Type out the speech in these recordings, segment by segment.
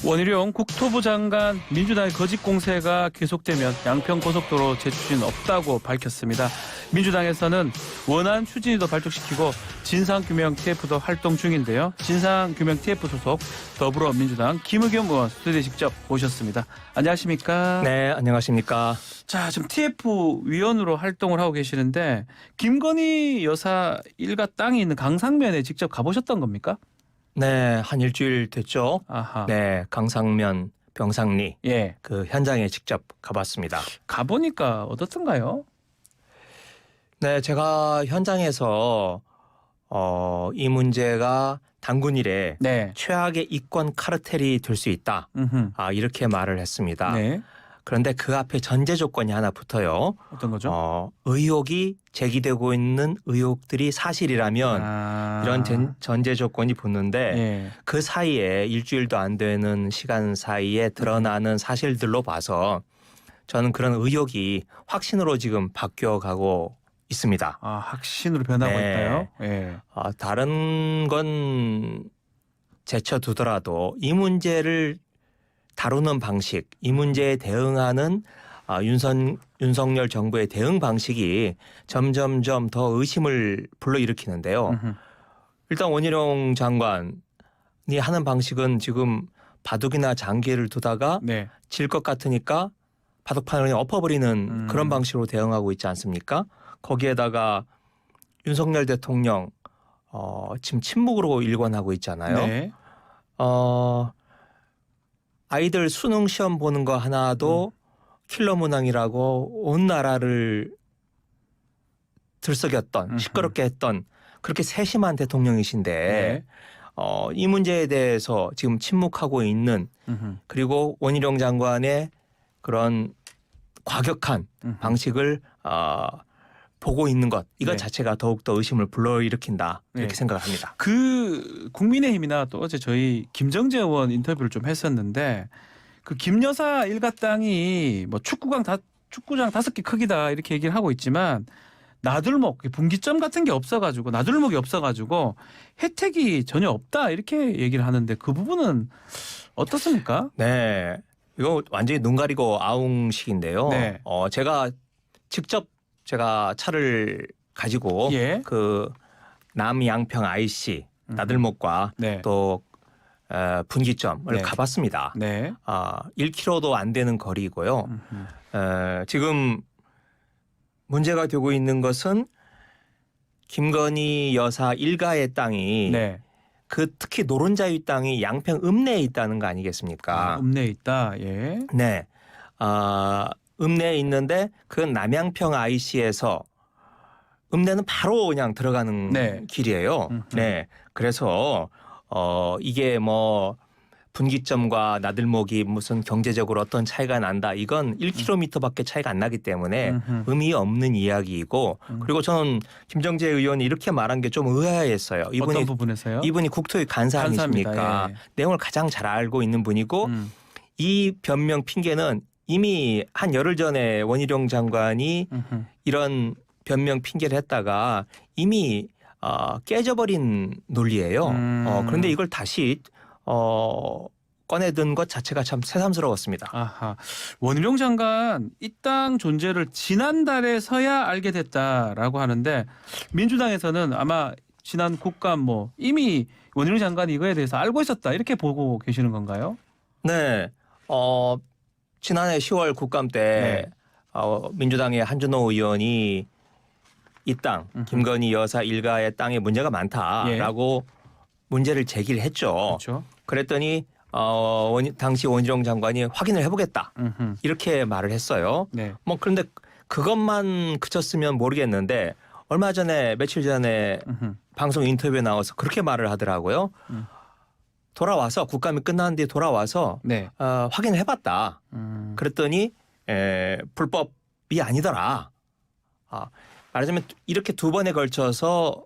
원희룡 국토부 장관 민주당의 거짓 공세가 계속되면 양평고속도로 재추진 없다고 밝혔습니다. 민주당에서는 원안 추진위도 발족시키고 진상규명 TF도 활동 중인데요. 진상규명 TF 소속 더불어민주당 김의겸 의원 스튜디오에 직접 모셨습니다. 안녕하십니까? 네, 안녕하십니까? 자, 지금 TF 위원으로 활동을 하고 계시는데 김건희 여사 일가 땅이 있는 강상면에 직접 가보셨던 겁니까? 네, 한 일주일 됐죠. 아하. 네, 강상면 병상리 예. 그 현장에 직접 가봤습니다. 가보니까 어떻던가요? 네, 제가 현장에서 이 문제가 단군 일에 네. 최악의 이권 카르텔이 될 수 있다. 음흠. 이렇게 말을 했습니다. 네. 그런데 그 앞에 전제 조건이 하나 붙어요. 어떤 거죠? 의혹이 제기되고 있는 의혹들이 사실이라면 이런 전제 조건이 붙는데 예. 그 사이에 일주일도 안 되는 시간 사이에 드러나는 사실들로 봐서 저는 그런 의혹이 확신으로 지금 바뀌어가고 있습니다. 확신으로 변하고 네. 있다요? 예. 다른 건 제쳐두더라도 이 문제를 다루는 방식, 이 문제에 대응하는 윤석열 정부의 대응 방식이 점점점 더 의심을 불러일으키는데요. 음흠. 일단 원희룡 장관이 하는 방식은 지금 바둑이나 장기를 두다가 네. 질 것 같으니까 바둑판을 엎어버리는 그런 방식으로 대응하고 있지 않습니까? 거기에다가 윤석열 대통령 지금 침묵으로 일관하고 있잖아요. 네. 아이들 수능 시험 보는 거 하나도 킬러 문항이라고 온 나라를 들썩였던 시끄럽게 했던 그렇게 세심한 대통령이신데 네. 이 문제에 대해서 지금 침묵하고 있는 음흠. 그리고 원희룡 장관의 그런 과격한 방식을 보고 있는 것 이것 네. 자체가 더욱더 의심을 불러일으킨다 이렇게 네. 생각을 합니다. 그 국민의힘이나 또 어제 저희 김정재 의원 인터뷰를 좀 했었는데 그 김 여사 일가 땅이 뭐 축구장 5개 크기다 이렇게 얘기를 하고 있지만 나들목 분기점 같은 게 없어가지고 나들목이 없어가지고 혜택이 전혀 없다 이렇게 얘기를 하는데 그 부분은 어떻습니까? 네, 이거 완전히 눈 가리고 아웅식인데요. 네. 제가 직접 차를 가지고 예. 그 남양평 IC 나들목과 네. 또 분기점을 네. 가봤습니다. 네. 1km도 안 되는 거리고요. 지금 문제가 되고 있는 것은 김건희 여사 일가의 땅이 네. 그 특히 노른자위 땅이 양평 읍내에 있다는 거 아니겠습니까? 읍내에 있다. 예. 네. 읍내에 있는데 그 남양평 IC에서 읍내는 바로 그냥 들어가는 네. 길이에요. 네. 그래서 이게 뭐 분기점과 나들목이 무슨 경제적으로 어떤 차이가 난다. 이건 1km밖에 차이가 안 나기 때문에 의미 없는 이야기이고 그리고 저는 김정재 의원이 이렇게 말한 게 좀 의아했어요. 어떤 부분에서요? 이분이 국토위 간사 아니십니까? 간사입니다. 예. 내용을 가장 잘 알고 있는 분이고 이 변명 핑계는 이미 한 열흘 전에 원희룡 장관이 이런 변명 핑계를 했다가 이미 깨져버린 논리예요. 그런데 이걸 다시 꺼내든 것 자체가 참 새삼스러웠습니다. 아하. 원희룡 장관 이 땅 존재를 지난달에서야 알게 됐다라고 하는데 민주당에서는 아마 지난 국감 뭐 이미 원희룡 장관이 이거에 대해서 알고 있었다 이렇게 보고 계시는 건가요? 네. 지난해 10월 국감 때 민주당의 한준호 의원이 이 땅 김건희 여사 일가의 땅에 문제가 많다라고 문제를 제기를 했죠. 그렇죠. 그랬더니 당시 원희룡 장관이 확인을 해보겠다 이렇게 말을 했어요. 네. 뭐 그런데 그것만 그쳤으면 모르겠는데 얼마 전에 며칠 전에 방송 인터뷰에 나와서 그렇게 말을 하더라고요. 돌아와서 국감이 끝난 뒤에 돌아와서 네. 확인을 해봤다. 그랬더니 불법이 아니더라. 말하자면 이렇게 두 번에 걸쳐서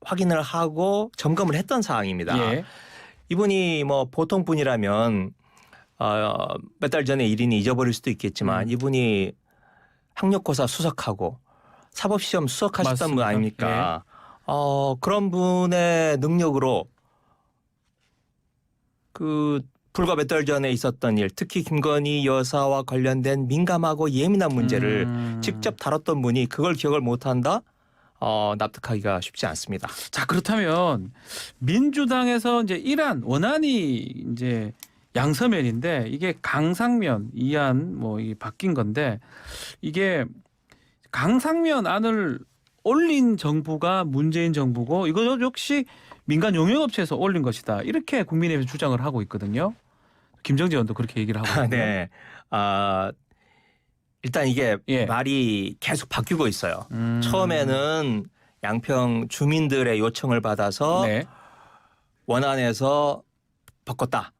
확인을 하고 점검을 했던 사항입니다. 예. 이분이 뭐 보통 분이라면 몇 달 전에 일인이 잊어버릴 수도 있겠지만 이분이 학력고사 수석하고 사법시험 수석하셨던 분 맞습니다. 아닙니까? 그런 분의 능력으로 그 불과 몇 달 전에 있었던 일, 특히 김건희 여사와 관련된 민감하고 예민한 문제를 직접 다뤘던 분이 그걸 기억을 못한다? 납득하기가 쉽지 않습니다. 자, 그렇다면 민주당에서 이제 원안이 이제 양서면인데 이게 강상면 이안 뭐 이게 바뀐 건데 이게 강상면 안을 올린 정부가 문재인 정부고 이거 역시 민간 용역업체에서 올린 것이다. 이렇게 국민의힘이 주장을 하고 있거든요. 김정재 의원도 그렇게 얘기를 하고 있고요. 네. 일단 이게 예. 말이 계속 바뀌고 있어요. 처음에는 양평 주민들의 요청을 받아서 네. 원안에서 바꿨다.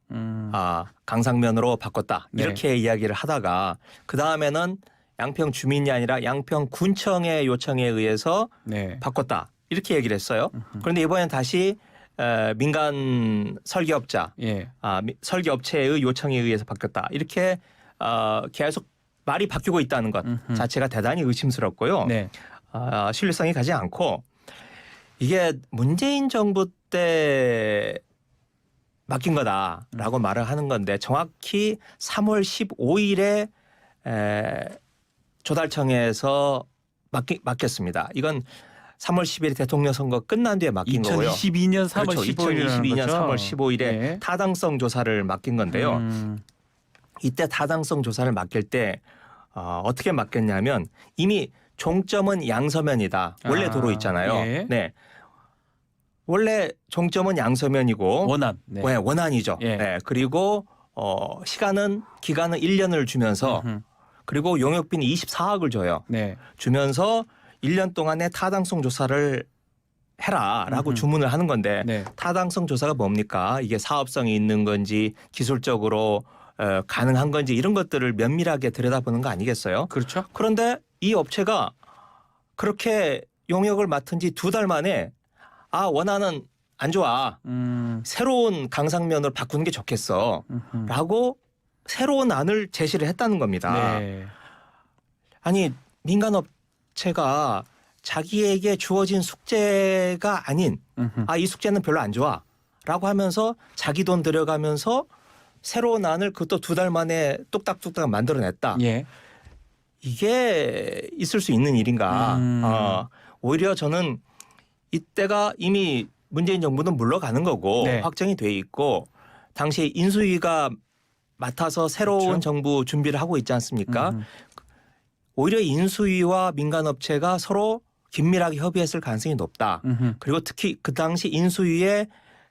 강상면으로 바꿨다. 네. 이렇게 이야기를 하다가 그 다음에는 양평 주민이 아니라 양평 군청의 요청에 의해서 네. 바꿨다. 이렇게 얘기를 했어요. 그런데 이번엔 다시 민간 설계업자, 예. 설계업체의 요청에 의해서 바뀌었다. 이렇게 계속 말이 바뀌고 있다는 것 자체가 대단히 의심스럽고요. 네. 신뢰성이 가지 않고 이게 문재인 정부 때 맡긴 거다라고 말을 하는 건데 정확히 3월 15일에 조달청에서 맡겼습니다. 이건 3월 10일 대통령 선거 끝난 뒤에 맡긴 거고요. 2022년 3월 그렇죠. 15일이라는 2022년 거죠. 3월 15일에 네. 타당성 조사를 맡긴 건데요. 이때 타당성 조사를 맡길 때 어떻게 맡겼냐면 이미 종점은 양서면이다. 원래 도로 있잖아요. 예. 네. 원래 종점은 양서면이고 원안. 네. 네, 원안이죠. 예. 네. 그리고 기간은 1년을 주면서 그리고 용역비는 24억을 줘요. 네. 주면서 1년 동안에 타당성 조사를 해라라고 주문을 하는 건데 네. 타당성 조사가 뭡니까? 이게 사업성이 있는 건지 기술적으로 가능한 건지 이런 것들을 면밀하게 들여다보는 거 아니겠어요? 그렇죠. 그런데 이 업체가 그렇게 용역을 맡은 지 2달 만에 원안은 안 좋아. 새로운 강상면으로 바꾸는 게 좋겠어. 라고 새로운 안을 제시를 했다는 겁니다. 네. 아니 민간업체가 자기에게 주어진 숙제가 아닌 이 숙제는 별로 안 좋아 라고 하면서 자기 돈 들여가면서 새로운 안을 그것도 2달 만에 뚝딱뚝딱 만들어냈다. 예. 이게 있을 수 있는 일인가. 오히려 저는 이때가 이미 문재인 정부는 물러가는 거고 네. 확정이 돼 있고 당시 인수위가 맡아서 새로운 그렇죠. 정부 준비를 하고 있지 않습니까? 오히려 인수위와 민간업체가 서로 긴밀하게 협의했을 가능성이 높다. 그리고 특히 그 당시 인수위의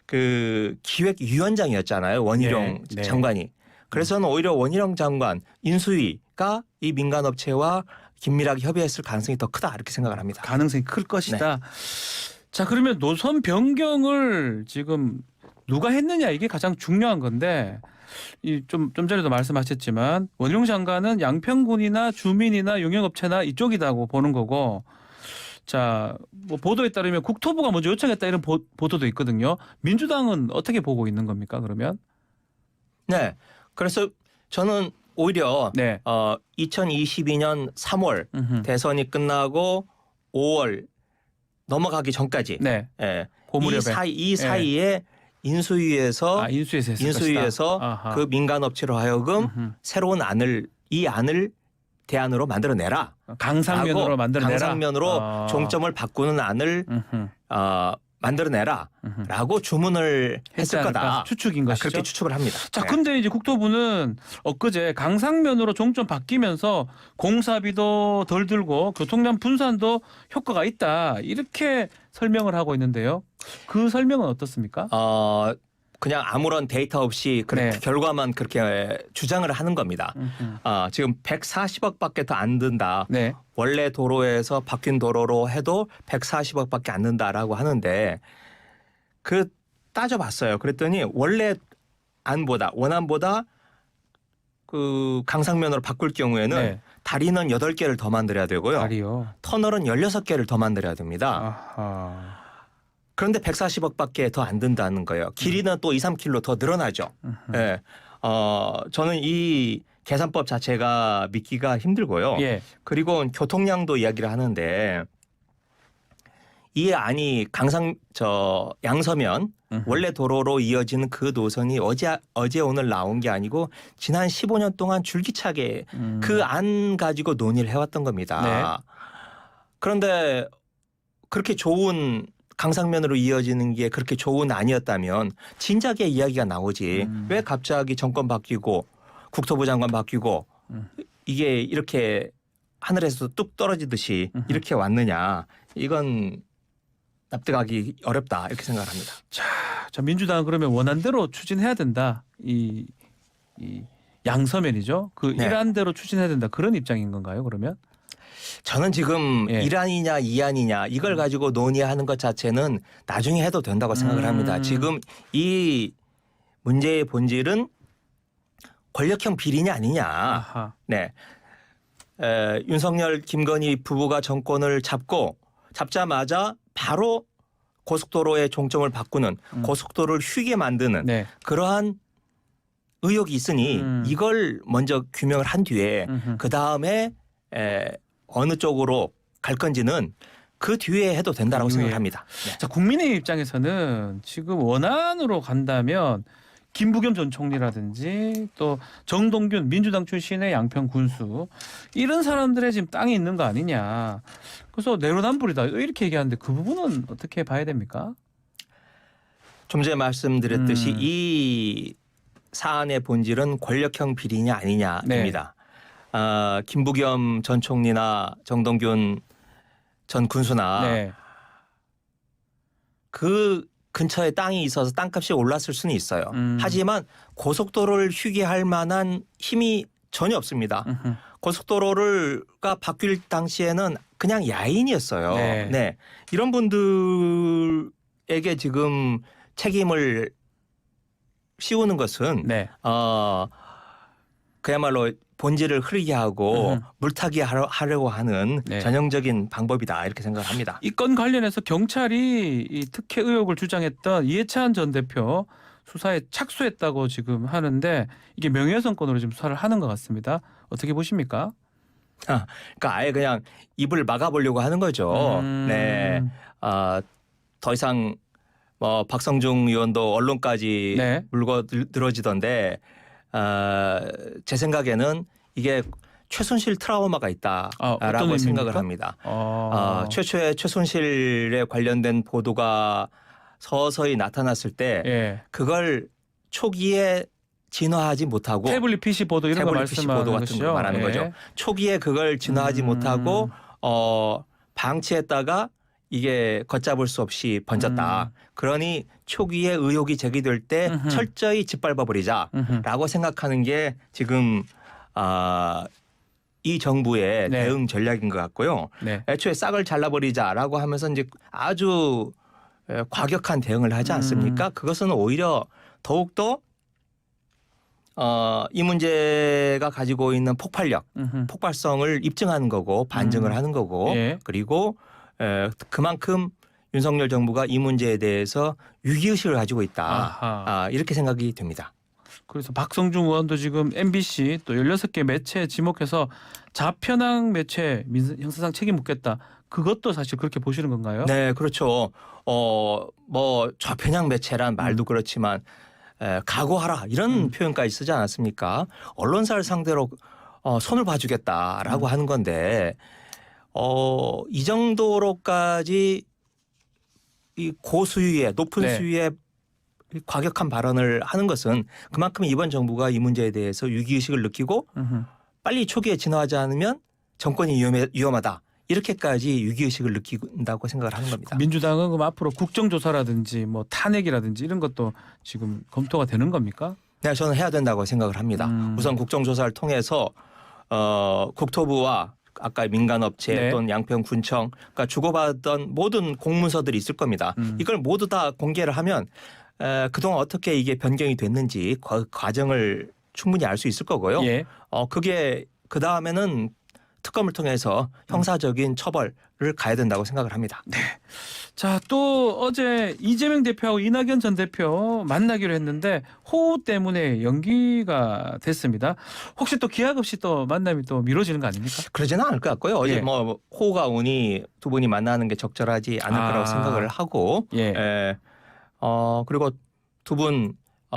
그 기획위원장이었잖아요. 원희룡 네. 장관이. 그래서는 오히려 원희룡 장관 인수위가 이 민간업체와 긴밀하게 협의했을 가능성이 더 크다 이렇게 생각을 합니다. 가능성이 클 것이다. 자, 그러면 노선 변경을 지금 누가 했느냐 이게 가장 중요한 건데 좀 전에도 말씀하셨지만 원희룡 장관은 양평군이나 주민이나 용역업체나 이쪽이라고 보는 거고 자, 뭐 보도에 따르면 국토부가 먼저 요청했다 이런 보도도 있거든요. 민주당은 어떻게 보고 있는 겁니까? 그러면? 네. 그래서 저는 오히려 네. 2022년 3월 대선이 끝나고 5월 넘어가기 전까지 네. 예. 고무렵에 이 사이에 인수위에서 인수위에서 그 민간업체로 하여금 새로운 이 안을 대안으로 만들어내라. 강상면으로 만들어내라. 강상면으로 종점을 바꾸는 안을 만들어내라라고 주문을 했을 거다. 추측인 것이죠. 그렇게 추측을 합니다. 자, 네. 근데 이제 국토부는 엊그제 강상면으로 종점 바뀌면서 공사비도 덜 들고 교통량 분산도 효과가 있다 이렇게 설명을 하고 있는데요. 그 설명은 어떻습니까? 그냥 아무런 데이터 없이 그렇게 네. 결과만 그렇게 주장을 하는 겁니다. 지금 140억밖에 더 안 든다. 네. 원래 도로에서 바뀐 도로로 해도 140억밖에 안 든다라고 하는데 그 따져봤어요. 그랬더니 원래 원안보다 그 강상면으로 바꿀 경우에는 네. 다리는 8개를 더 만들어야 되고요. 다리요. 터널은 16개를 더 만들어야 됩니다. 아하. 그런데 140억밖에 더 안 든다는 거예요. 길이는 또 2, 3km 더 늘어나죠. 예. 저는 이 계산법 자체가 믿기가 힘들고요. 예. 그리고 교통량도 이야기를 하는데 이 안이 양서면 원래 도로로 이어지는 그 노선이 어제 오늘 나온 게 아니고 지난 15년 동안 줄기차게 그 안 가지고 논의를 해왔던 겁니다. 네. 그런데 그렇게 좋은 강상면으로 이어지는 게 그렇게 좋은 안이었다면 진작에 이야기가 나오지. 왜 갑자기 정권 바뀌고 국토부 장관 바뀌고 이게 이렇게 하늘에서 뚝 떨어지듯이 이렇게 왔느냐. 이건 납득하기 어렵다 이렇게 생각합니다. 자, 민주당은 그러면 원안대로 추진해야 된다. 이 양서면이죠. 그 네. 일안대로 추진해야 된다. 그런 입장인 건가요? 그러면? 저는 지금 예. 1안이냐 2안이냐 이걸 가지고 논의하는 것 자체는 나중에 해도 된다고 생각을 합니다. 지금 이 문제의 본질은 권력형 비리냐 아니냐. 아하. 네. 윤석열 김건희 부부가 정권을 잡자마자 바로 고속도로의 종점을 바꾸는 고속도로를 휘게 만드는 네. 그러한 의혹이 있으니 이걸 먼저 규명을 한 뒤에 그 다음에 어느 쪽으로 갈 건지는 그 뒤에 해도 된다라고 그 이후에. 생각합니다. 네. 자, 국민의 입장에서는 지금 원안으로 간다면 김부겸 전 총리라든지 또 정동균 민주당 출신의 양평 군수 이런 사람들의 지금 땅이 있는 거 아니냐. 그래서 내로남불이다 이렇게 얘기하는데 그 부분은 어떻게 봐야 됩니까? 좀 전에 말씀드렸듯이 이 사안의 본질은 권력형 비리냐 아니냐입니다. 김부겸 전 총리나 정동균 전 군수나 네. 그 근처에 땅이 있어서 땅값이 올랐을 수는 있어요. 하지만 고속도로를 휘게 할 만한 힘이 전혀 없습니다. 고속도로가 바뀔 당시에는 그냥 야인이었어요. 네. 네. 이런 분들에게 지금 책임을 씌우는 것은 네. 그야말로 본질을 흐리게 하고 물타기 하려고 하는 네. 전형적인 방법이다 이렇게 생각합니다. 이 건 관련해서 경찰이 이 특혜 의혹을 주장했던 이해찬 전 대표 수사에 착수했다고 지금 하는데 이게 명예훼손건으로 지금 수사를 하는 것 같습니다. 어떻게 보십니까? 그러니까 아예 그냥 입을 막아보려고 하는 거죠. 네. 더 이상 뭐 박성중 의원도 언론까지 네. 물고 늘어지던데 제 생각에는 이게 최순실 트라우마가 있다라고 생각을 합니다. 최초의 최순실에 관련된 보도가 서서히 나타났을 때 예. 그걸 초기에 진화하지 못하고 태블릿 PC 보도 이런 거 태블릿 PC 말씀하는 보도 같은 것이죠? 거 말하는 예. 거죠. 초기에 그걸 진화하지 못하고 방치했다가 이게 걷잡을 수 없이 번졌다. 그러니 초기에 의혹이 제기될 때 철저히 짓밟아 버리자라고 생각하는 게 지금 이 정부의 네. 대응 전략인 것 같고요. 네. 애초에 싹을 잘라버리자라고 하면서 이제 아주 과격한 대응을 하지 않습니까? 그것은 오히려 더욱더 이 문제가 가지고 있는 폭발력, 폭발성을 입증하는 거고 반증을 하는 거고 예. 그리고 그만큼 윤석열 정부가 이 문제에 대해서 위기의식을 가지고 있다. 이렇게 생각이 됩니다. 그래서 박성중 의원도 지금 MBC 또 16개 매체에 지목해서 자편향 매체 형사상 책임 묻겠다. 그것도 사실 그렇게 보시는 건가요? 네, 그렇죠. 뭐 좌편향 매체란 말도 그렇지만 각오하라 이런 표현까지 쓰지 않았습니까? 언론사를 상대로 손을 봐주겠다라고 하는 건데 이 정도로까지 이 고수위의 높은 네. 수위의 과격한 발언을 하는 것은 그만큼 이번 정부가 이 문제에 대해서 위기의식을 느끼고 빨리 초기에 진화하지 않으면 정권이 위험하다. 이렇게까지 위기의식을 느낀다고 생각을 하는 겁니다. 민주당은 그럼 앞으로 국정조사라든지 뭐 탄핵이라든지 이런 것도 지금 검토가 되는 겁니까? 네, 저는 해야 된다고 생각을 합니다. 우선 국정조사를 통해서 국토부와 아까 민간업체 네. 또는 양평군청 그러니까 주고받던 모든 공문서들이 있을 겁니다. 이걸 모두 다 공개를 하면 그동안 어떻게 이게 변경이 됐는지 그 과정을 충분히 알 수 있을 거고요. 예. 그게 그 다음에는 특검을 통해서 형사적인 처벌을 가야 된다고 생각을 합니다. 자, 또 어제 이재명 대표하고 이낙연 전 대표 만나기로 했는데 호우 때문에 연기가 됐습니다. 혹시 또 기약 없이 또 만남이 또 미뤄지는 거 아닙니까? 그러지는 않을 것 같고요. 어제 예. 뭐 호우가 오니 두 분이 만나는 게 적절하지 않을 거라고 생각을 하고 예. 그리고 두 분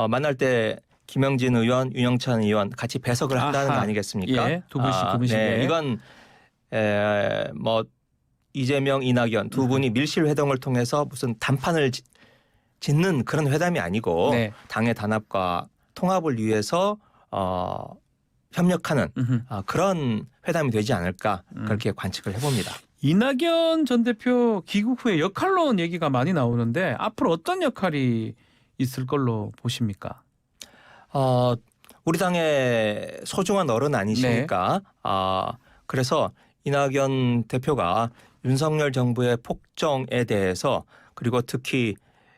만날 때 김영진 의원, 윤영찬 의원 같이 배석을 한다는 아하. 거 아니겠습니까? 예, 두 분씩. 네, 이건 뭐 이재명, 이낙연 두 분이 밀실 회동을 통해서 무슨 단판을 짓는 그런 회담이 아니고 네. 당의 단합과 통합을 위해서 협력하는 그런 회담이 되지 않을까 그렇게 관측을 해봅니다. 이낙연 전 대표 귀국 후에 역할론 얘기가 많이 나오는데 앞으로 어떤 역할이 있을 걸로 보십니까? 우리 당의 소중한 어른 아니십니까? 그래서 이낙연 대표가 윤석열 정부의 폭정에 대해서 그리고 특히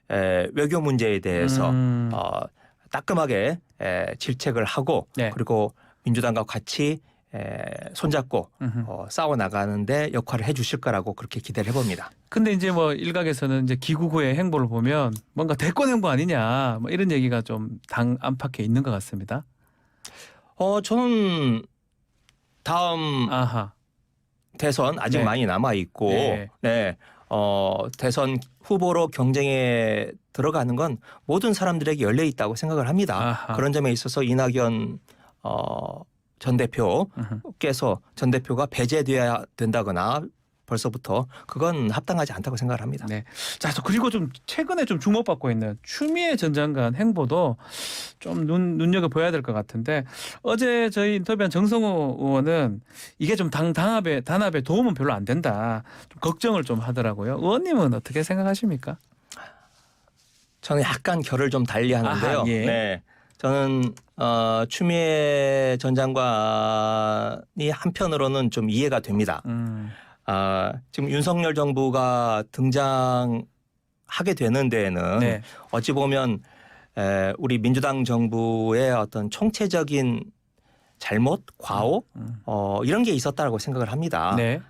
외교 문제에 대해서 따끔하게 질책을 하고 네. 그리고 민주당과 같이 손잡고 싸워 나가는데 역할을 해주실 거라고 그렇게 기대를 해봅니다. 근데 이제 뭐 일각에서는 이제 귀국 후의 행보를 보면 뭔가 대권 행보 아니냐 뭐 이런 얘기가 좀 당 안팎에 있는 것 같습니다. 저는 다음 아하. 대선 아직 네. 많이 남아 있고, 네. 대선 후보로 경쟁에 들어가는 건 모든 사람들에게 열려 있다고 생각을 합니다. 아하. 그런 점에 있어서 이낙연 전 대표께서 전 대표가 배제돼야 된다거나 벌써부터 그건 합당하지 않다고 생각을 합니다. 네. 자, 그리고 좀 최근에 좀 주목받고 있는 추미애 전 장관 행보도 좀 눈여겨 보여야 될 것 같은데 어제 저희 인터뷰한 정성호 의원은 이게 좀 단합에 도움은 별로 안 된다. 좀 걱정을 좀 하더라고요. 의원님은 어떻게 생각하십니까? 저는 약간 결을 좀 달리하는데요. 아하, 예. 네, 저는 추미애 전 장관이 한편으로는 좀 이해가 됩니다. 지금 윤석열 정부가 등장하게 되는 데에는 네. 어찌 보면 우리 민주당 정부의 어떤 총체적인 잘못, 과오 이런 게 있었다라고 생각을 합니다. 네.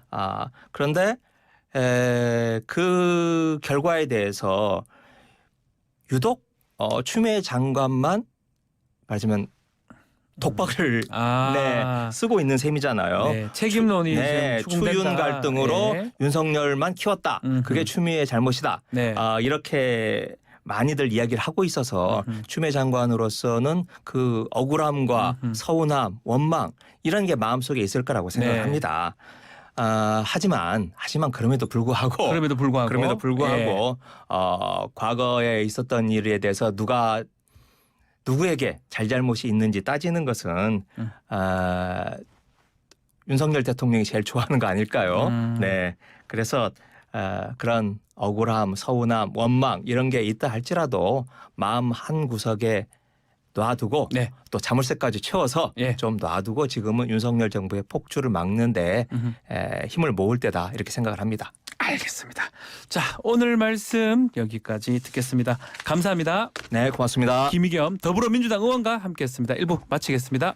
그런데 그 결과에 대해서 유독 추미애 장관만 말하자면 독박을 쓰고 있는 셈이잖아요. 네. 책임론이 지금 추궁된다. 추윤 갈등으로 네. 윤석열만 키웠다. 그게 추미애 잘못이다. 네. 이렇게 많이들 이야기를 하고 있어서 추미애 장관으로서는 그 억울함과 서운함, 원망 이런 게 마음속에 있을 거라고 생각을 네. 합니다. 하지만 그럼에도 불구하고 예. 과거에 있었던 일에 대해서 누구에게 잘잘못이 있는지 따지는 것은 윤석열 대통령이 제일 좋아하는 거 아닐까요? 네, 그래서 그런 억울함, 서운함, 원망 이런 게 있다 할지라도 마음 한 구석에 놔두고 네. 또 자물쇠까지 채워서 예. 좀 놔두고 지금은 윤석열 정부의 폭주를 막는데 힘을 모을 때다 이렇게 생각을 합니다. 알겠습니다. 자, 오늘 말씀 여기까지 듣겠습니다. 감사합니다. 네, 고맙습니다. 김의겸 더불어민주당 의원과 함께했습니다. 1부 마치겠습니다.